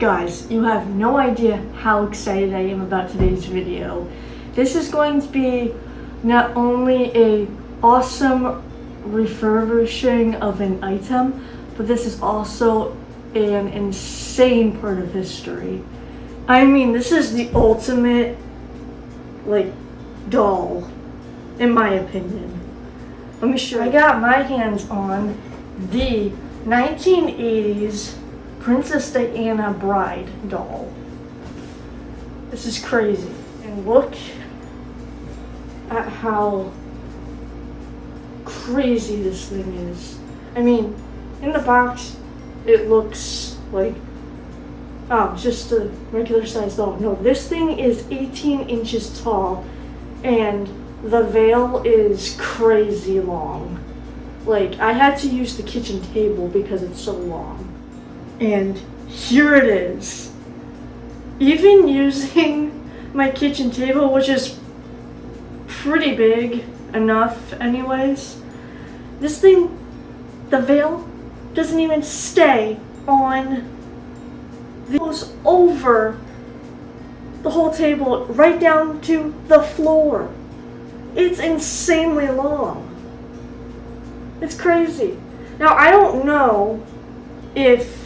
Guys, you have no idea how excited I am about today's video. This is going to be not only a awesome refurbishing of an item, but this is also an insane part of history. I mean, this is the ultimate, doll, in my opinion. Let me show you. I got my hands on the 1980s Princess Diana bride doll. This is crazy. And look at how crazy this thing is. I mean, in the box, it looks like, just a regular size doll. No, this thing is 18 inches tall, and the veil is crazy long. I had to use the kitchen table because it's so long. And here it is. Even using my kitchen table, which is pretty big enough anyways, this thing, the veil, doesn't even stay on. It goes over the whole table right down to the floor. It's insanely long. It's crazy. Now, I don't know if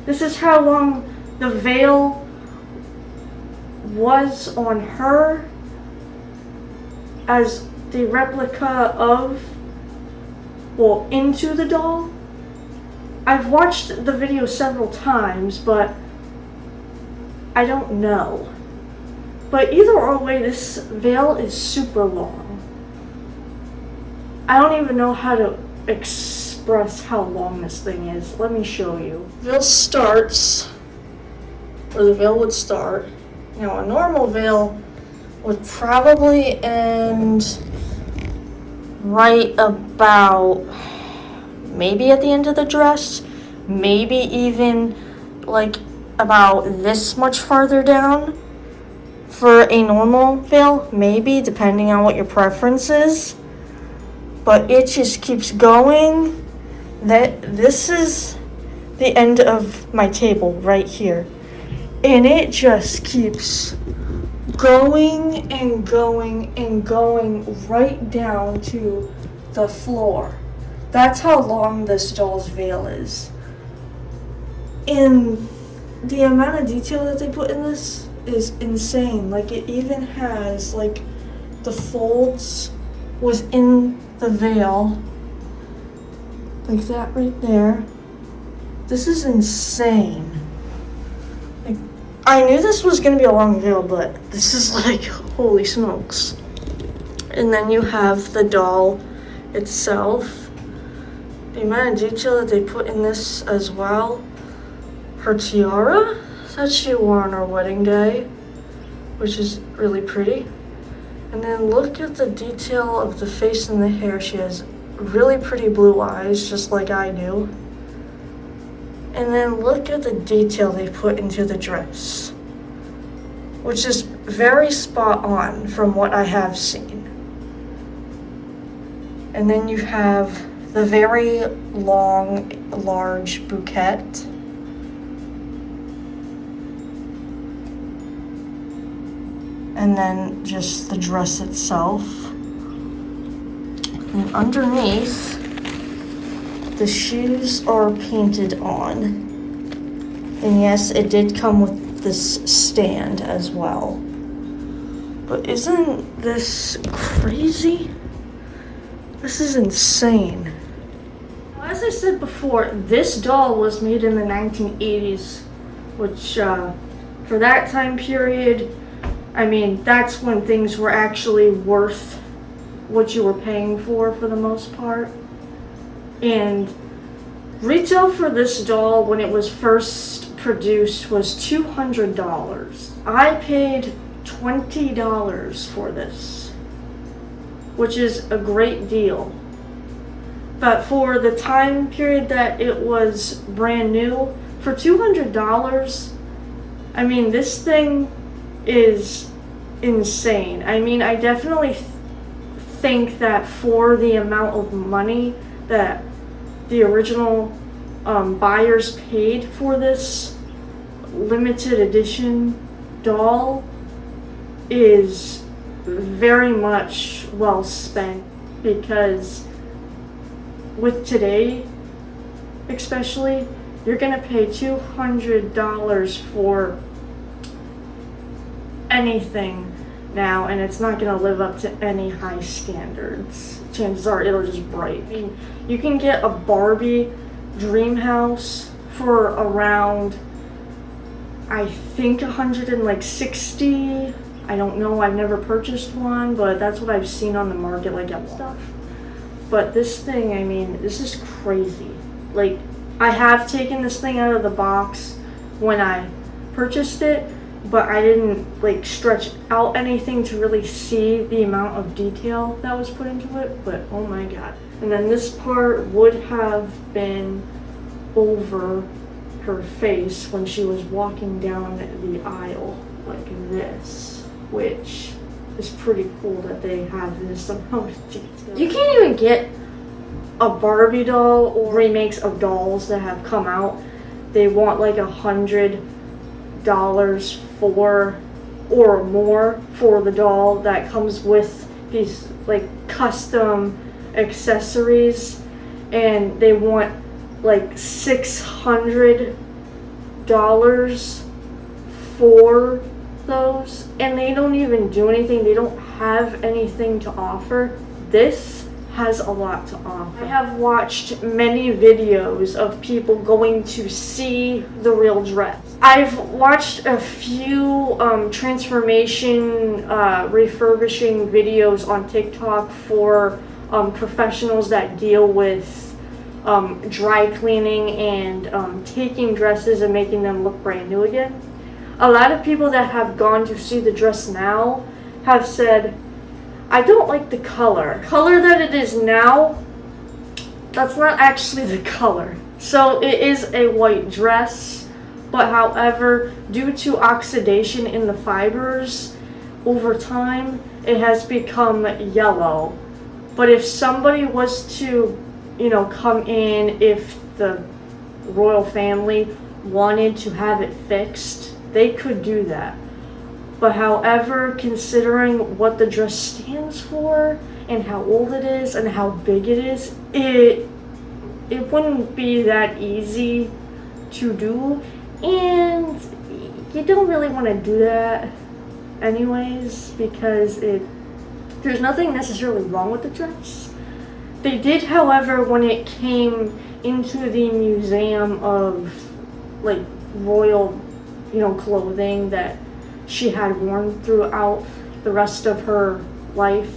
this is how long the veil was on her as the replica of, into the doll. I've watched the video several times, but I don't know. But either way, this veil is super long. I don't even know how to express how long this thing is. Let me show you. Veil starts where the veil would start. Now, a normal veil would probably end right about maybe at the end of the dress, maybe even about this much farther down for a normal veil, maybe, depending on what your preference is. But it just keeps going. This is the end of my table right here. And it just keeps going and going and going right down to the floor. That's how long this doll's veil is. And the amount of detail that they put in this is insane. It even has, the folds was in the veil. Like that right there. This is insane. I knew this was gonna be a long veil, but this is holy smokes. And then you have the doll itself. The amount of detail that they put in this as well. Her tiara that she wore on her wedding day, which is really pretty. And then look at the detail of the face and the hair. She has really pretty blue eyes, just like I do. And then look at the detail they put into the dress, which is very spot on from what I have seen. And then you have the very long, large bouquet. And then just the dress itself. And underneath, the shoes are painted on. And yes, it did come with this stand as well. But isn't this crazy? This is insane. As I said before, this doll was made in the 1980s, which for that time period, I mean, that's when things were actually worth what you were paying for the most part. And retail for this doll when it was first produced was $200. I paid $20 for this, which is a great deal. But for the time period that it was brand new, for $200, I mean, this thing is insane. I mean, I definitely think that for the amount of money that the original buyers paid for this limited edition doll is very much well spent, because with today especially, you're gonna pay $200 for anything now, and it's not gonna live up to any high standards. Chances are it'll just break. I mean, you can get a Barbie dream house for around, I think, 160. I don't know, I've never purchased one, but that's what I've seen on the market, like that stuff. But this thing, I mean, this is crazy. Like, I have taken this thing out of the box when I purchased it, but I didn't like stretch out anything to really see the amount of detail that was put into it. But oh my god. And then this part would have been over her face when she was walking down the aisle like this, which is pretty cool that they have this amount of detail. You can't even get a Barbie doll or remakes of dolls that have come out. They want like $100 for or more for the doll that comes with these like custom accessories, and they want like $600 for those, and they don't even do anything. They don't have anything to offer. This has a lot to offer. I have watched many videos of people going to see the real dress. I've watched a few transformation refurbishing videos on TikTok for professionals that deal with dry cleaning and taking dresses and making them look brand new again. A lot of people that have gone to see the dress now have said, I don't like the color. The color that it is now, that's not actually the color. So it is a white dress, but however, due to oxidation in the fibers, over time, it has become yellow. But if somebody was to, come in, if the royal family wanted to have it fixed, they could do that. But however, considering what the dress stands for and how old it is and how big it is, it wouldn't be that easy to do, and you don't really want to do that anyways, because there's nothing necessarily wrong with the dress. They did, however, when it came into the museum of like royal, clothing that she had worn throughout the rest of her life,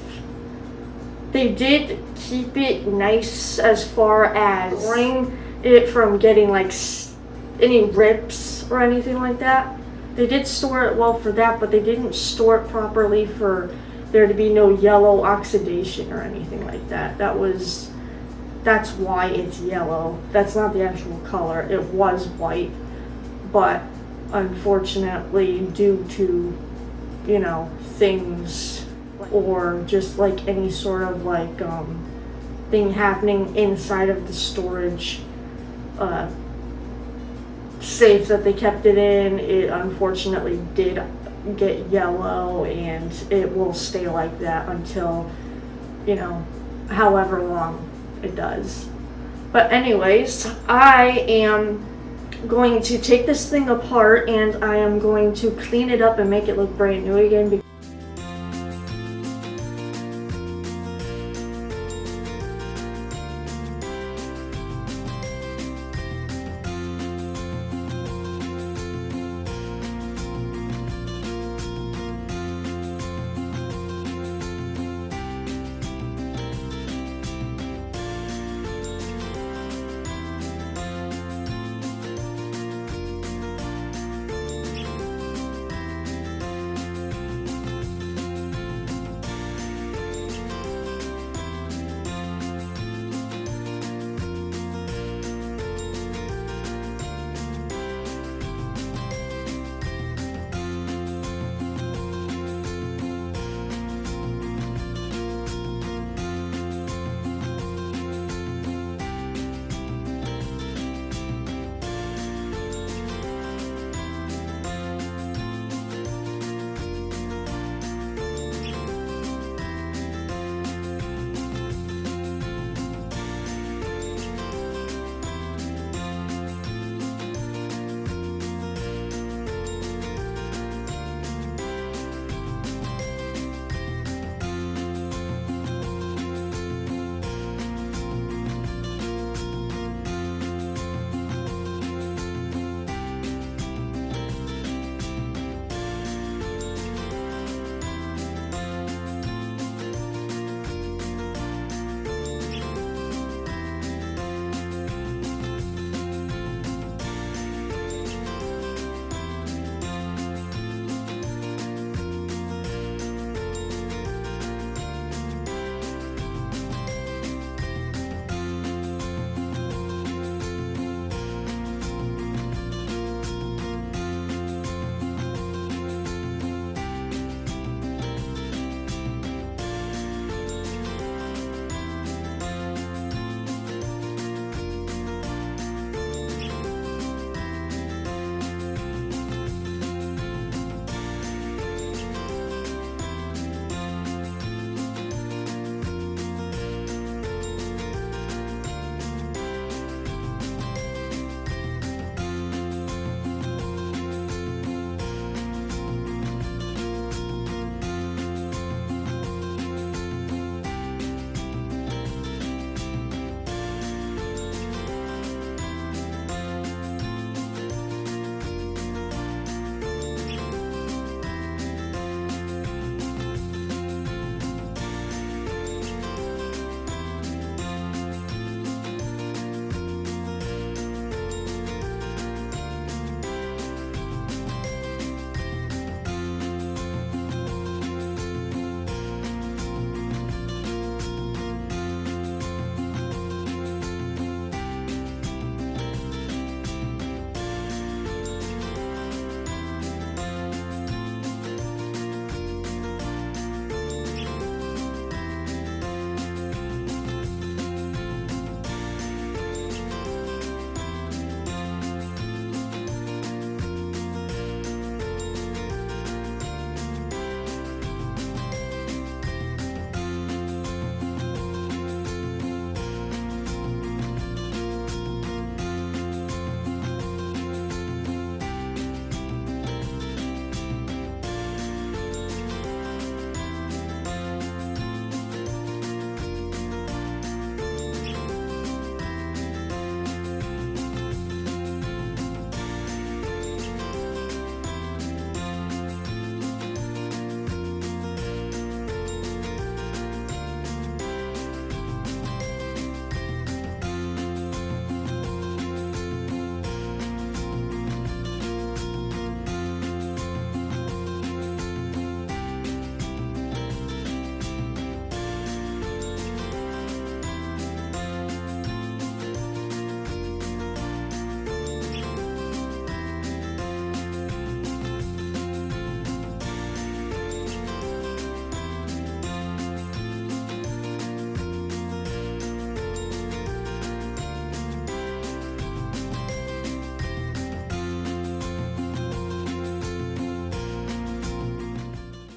they did keep it nice as far as storing it from getting like any rips or anything like that. They did store it well for that, but they didn't store it properly for there to be no yellow oxidation or anything like that. That's why it's yellow. That's not the actual color. It was white, but unfortunately, due to things or just like any sort of like thing happening inside of the storage safe that they kept it in, it unfortunately did get yellow, and it will stay like that until however long it does. But anyways, I am going to take this thing apart and I am going to clean it up and make it look brand new again.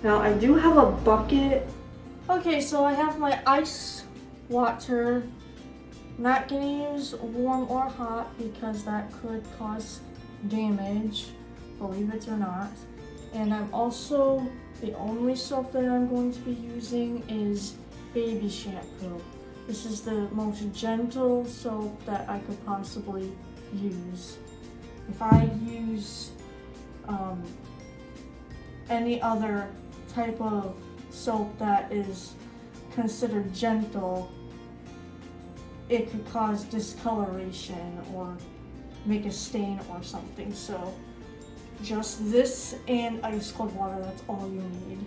Now I do have a bucket. Okay, so I have my ice water. Not gonna use warm or hot because that could cause damage, believe it or not. And I'm also, the only soap that I'm going to be using is baby shampoo. This is the most gentle soap that I could possibly use. If I use any other type of soap that is considered gentle, it could cause discoloration or make a stain or something. So just this and ice cold water, that's all you need.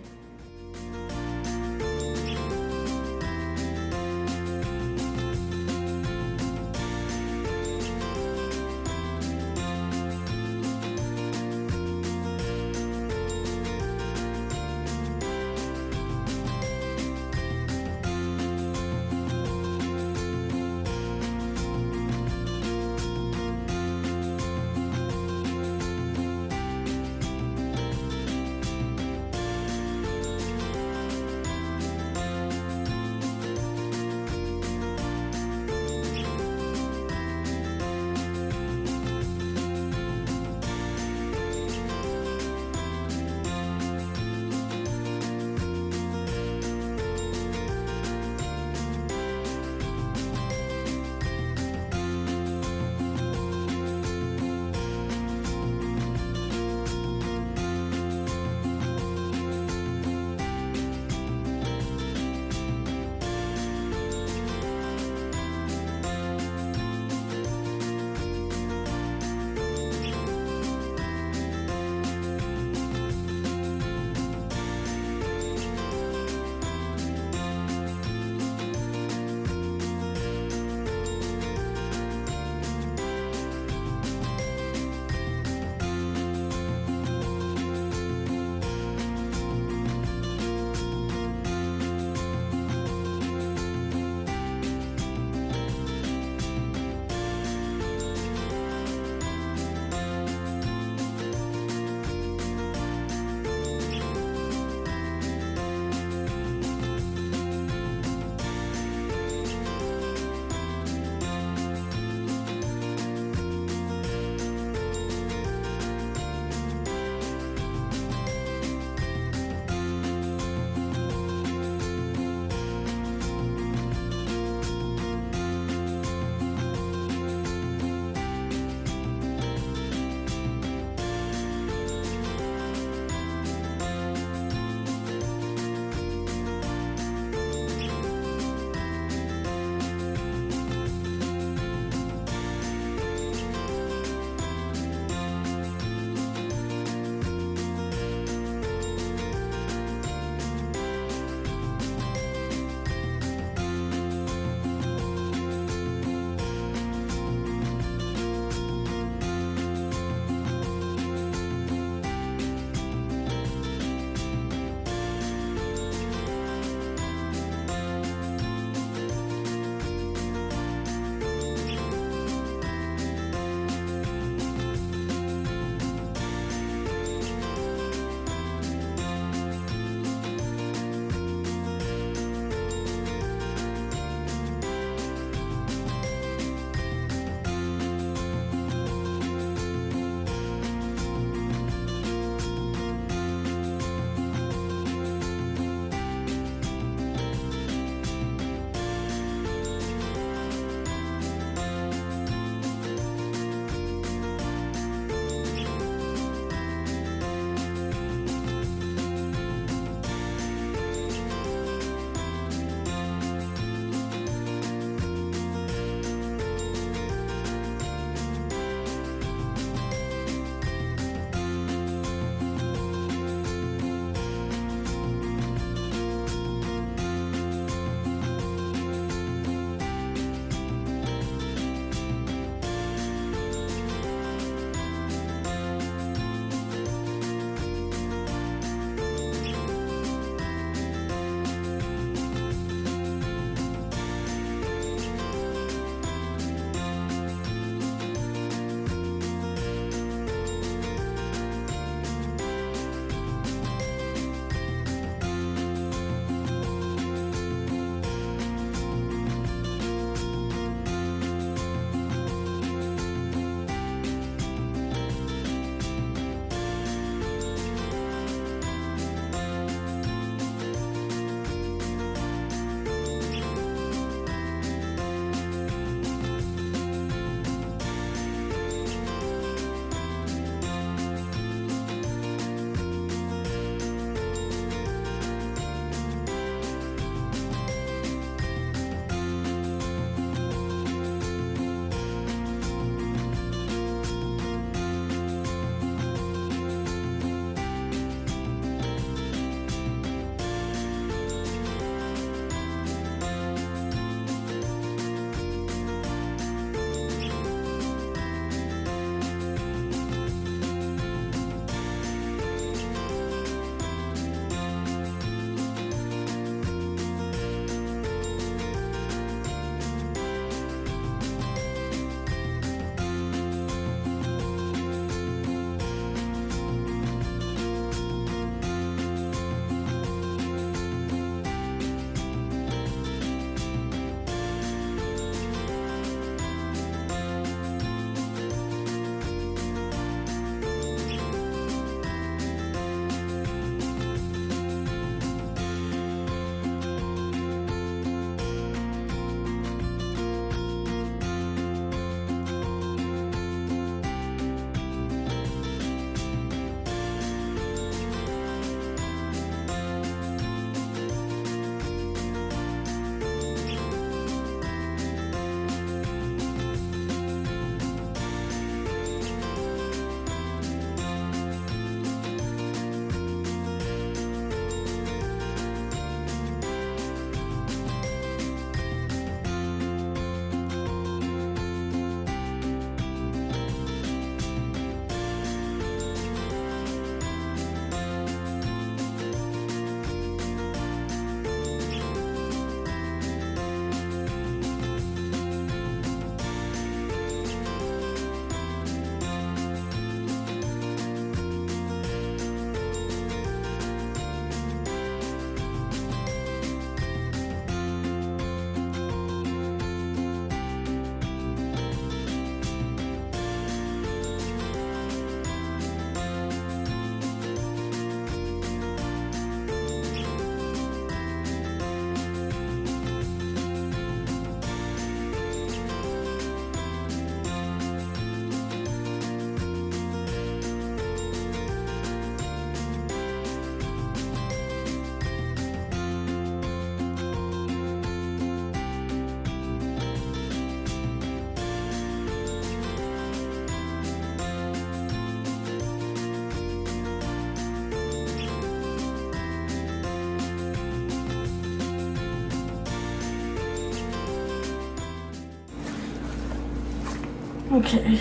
Okay.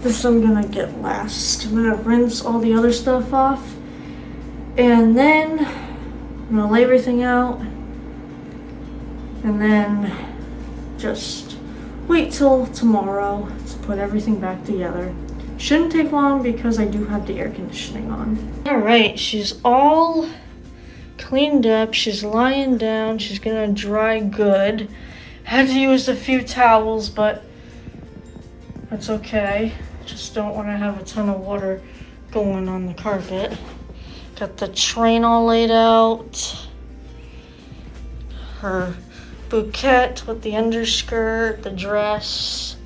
This I'm gonna get last. I'm gonna rinse all the other stuff off. And then I'm gonna lay everything out. And then just wait till tomorrow to put everything back together. Shouldn't take long because I do have the air conditioning on. Alright, she's all cleaned up. She's lying down. She's gonna dry good. Had to use a few towels, but that's okay. Just don't want to have a ton of water going on the carpet. Got the train all laid out. Her bouquet with the underskirt, the dress,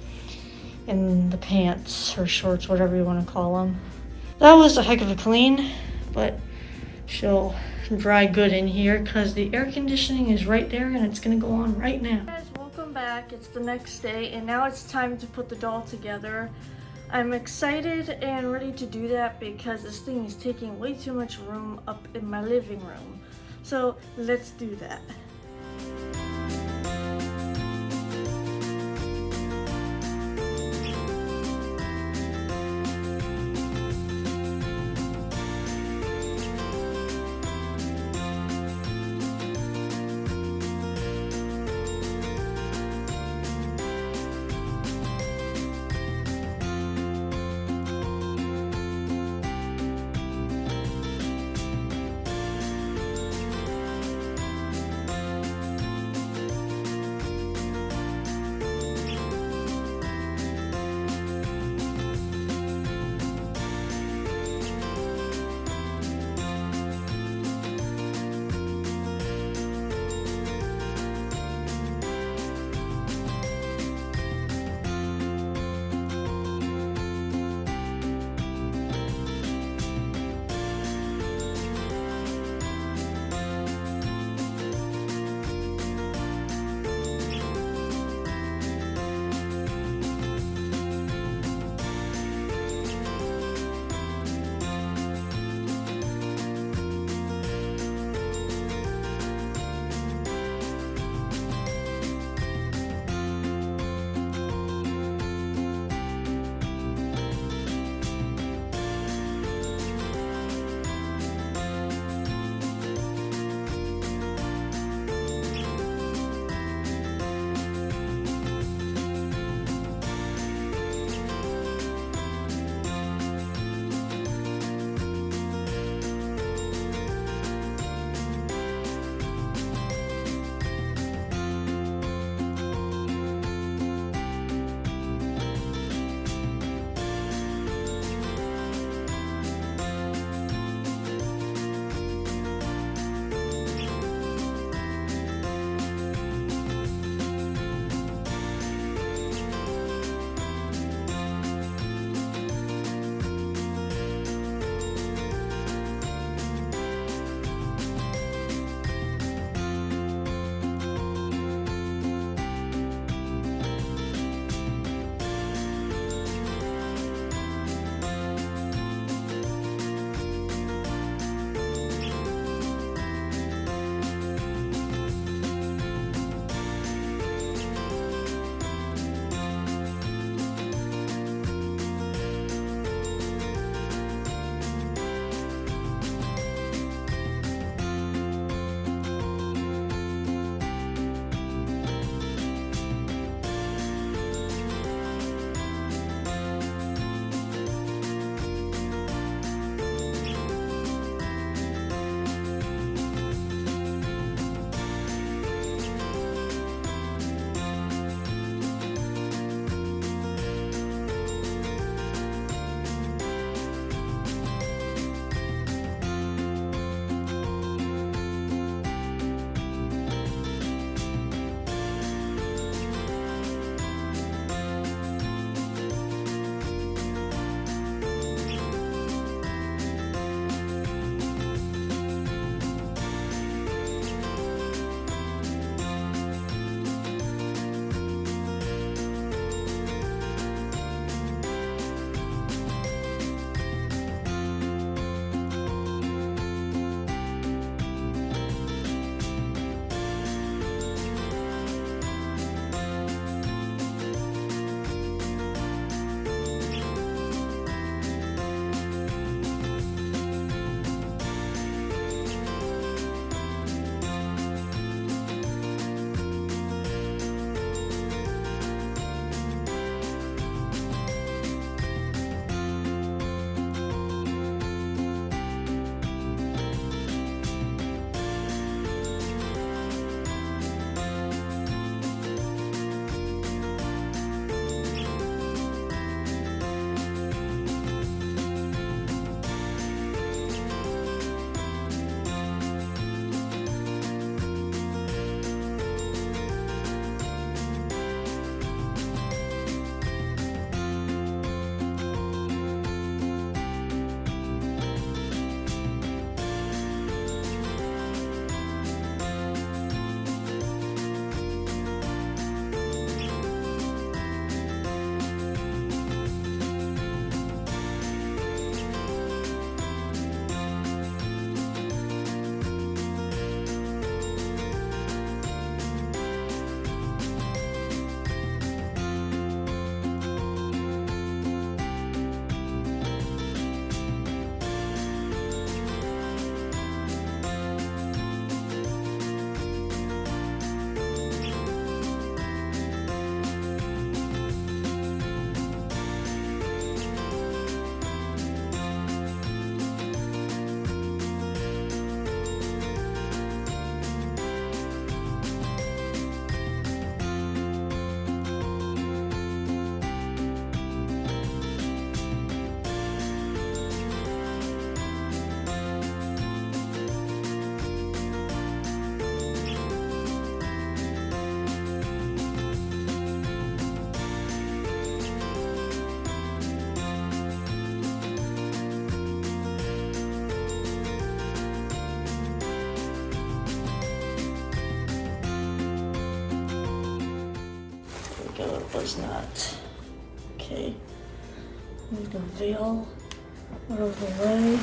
and the pants, her shorts, whatever you want to call them. That was a heck of a clean, but she'll dry good in here because the air conditioning is right there and it's gonna go on right now. Guys, welcome back. It's the next day and now it's time to put the doll together. I'm excited and ready to do that because this thing is taking way too much room up in my living room. So let's do that. was not. Okay, move the veil out of the way.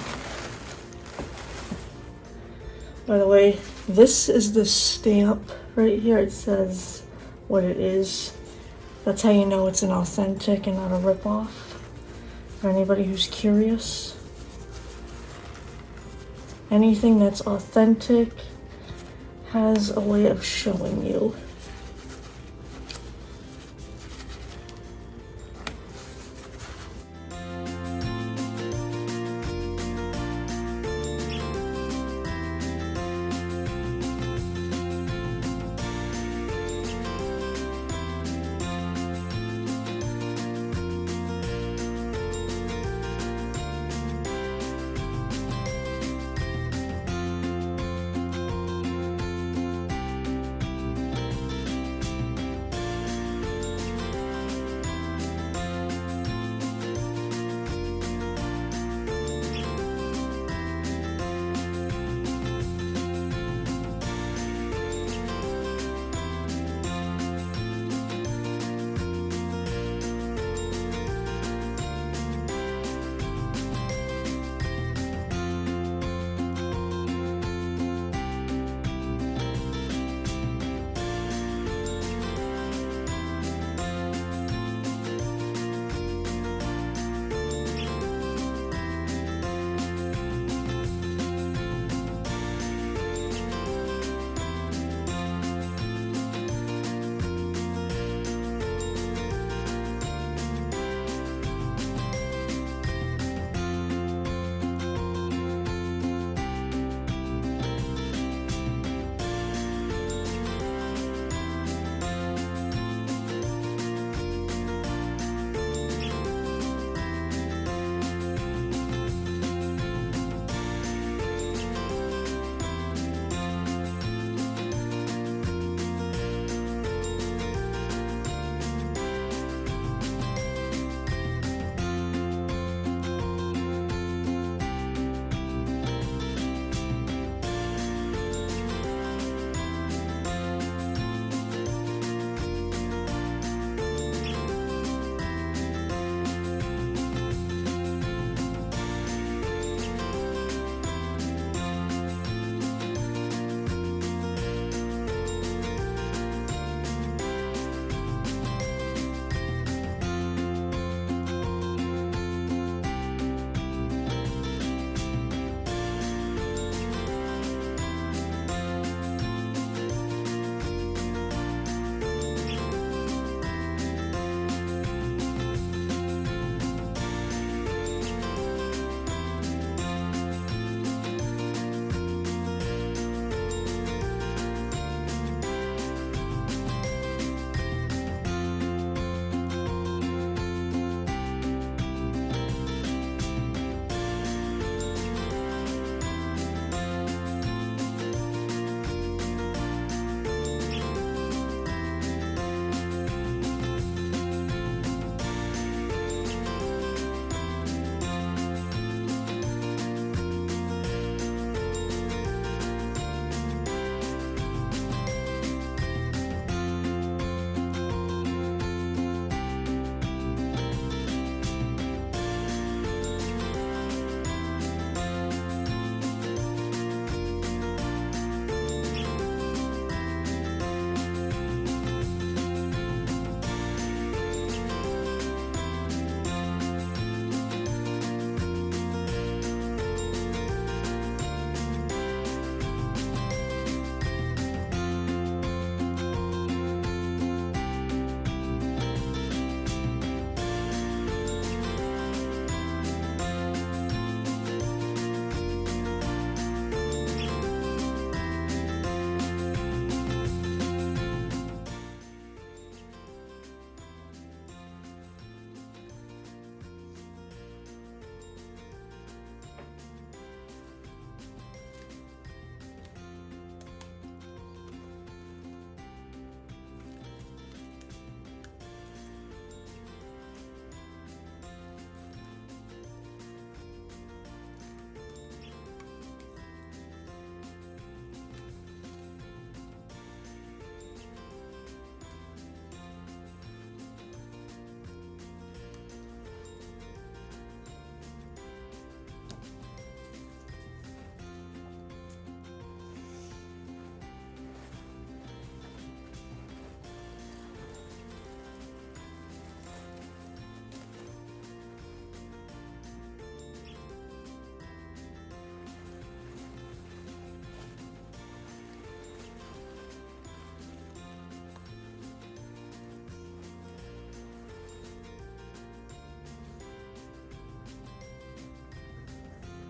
By the way, this is the stamp right here. It says what it is. That's how you know it's an authentic and not a ripoff. For anybody who's curious. Anything that's authentic has a way of showing you.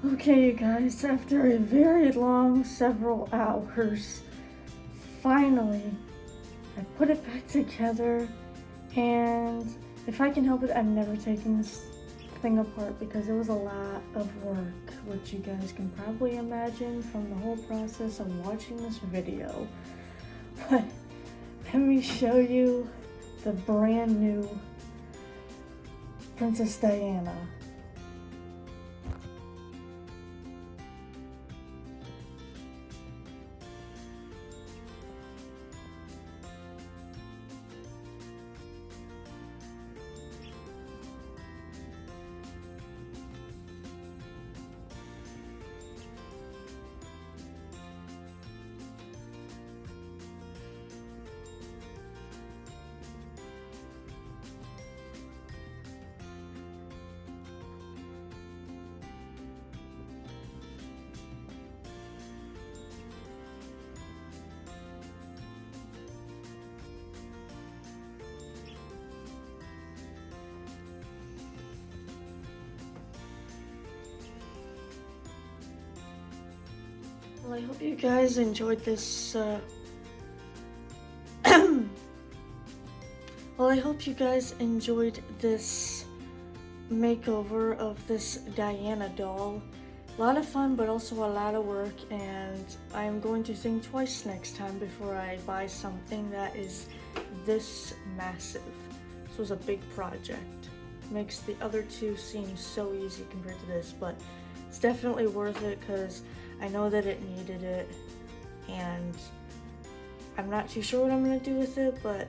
Okay, you guys, after a very long several hours, finally, I put it back together, and if I can help it, I'm never taking this thing apart because it was a lot of work, which you guys can probably imagine from the whole process of watching this video. But let me show you the brand new Princess Diana. Well, I hope you guys enjoyed this, well, I hope you guys enjoyed this makeover of this Diana doll. A lot of fun, but also a lot of work, and I'm going to think twice next time before I buy something that is this massive. This was a big project. Makes the other two seem so easy compared to this, but it's definitely worth it because I know that it needed it, and I'm not too sure what I'm gonna do with it, but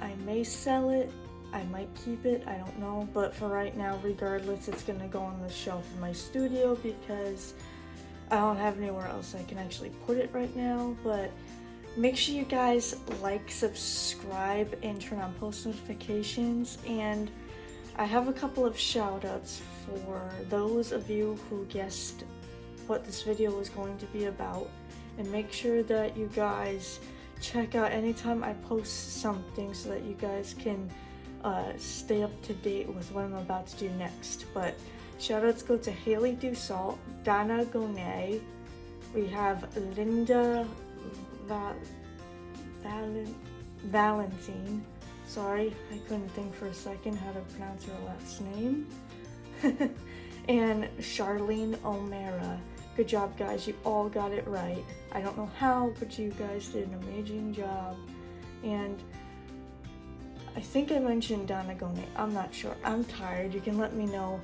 I may sell it, I might keep it, I don't know, but for right now, regardless, it's gonna go on the shelf in my studio because I don't have anywhere else I can actually put it right now. But make sure you guys like, subscribe, and turn on post notifications, and I have a couple of shout outs for those of you who guessed what this video was going to be about, and make sure that you guys check out anytime I post something so that you guys can stay up to date with what I'm about to do next. But shout outs go to Haley Dussault, Donna Gonay, we have Linda Valentine. Sorry, I couldn't think for a second how to pronounce her last name. And Charlene O'Mara. Good job, guys, you all got it right. I don't know how, but you guys did an amazing job. And I think I mentioned Donna Gone. I'm not sure. I'm tired. You can let me know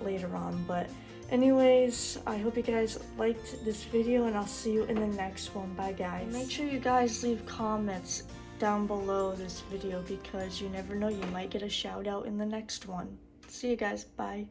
later on. But anyways, I hope you guys liked this video, and I'll see you in the next one. Bye, guys. Make sure you guys leave comments down below this video because you never know, you might get a shout out in the next one. See you guys. Bye.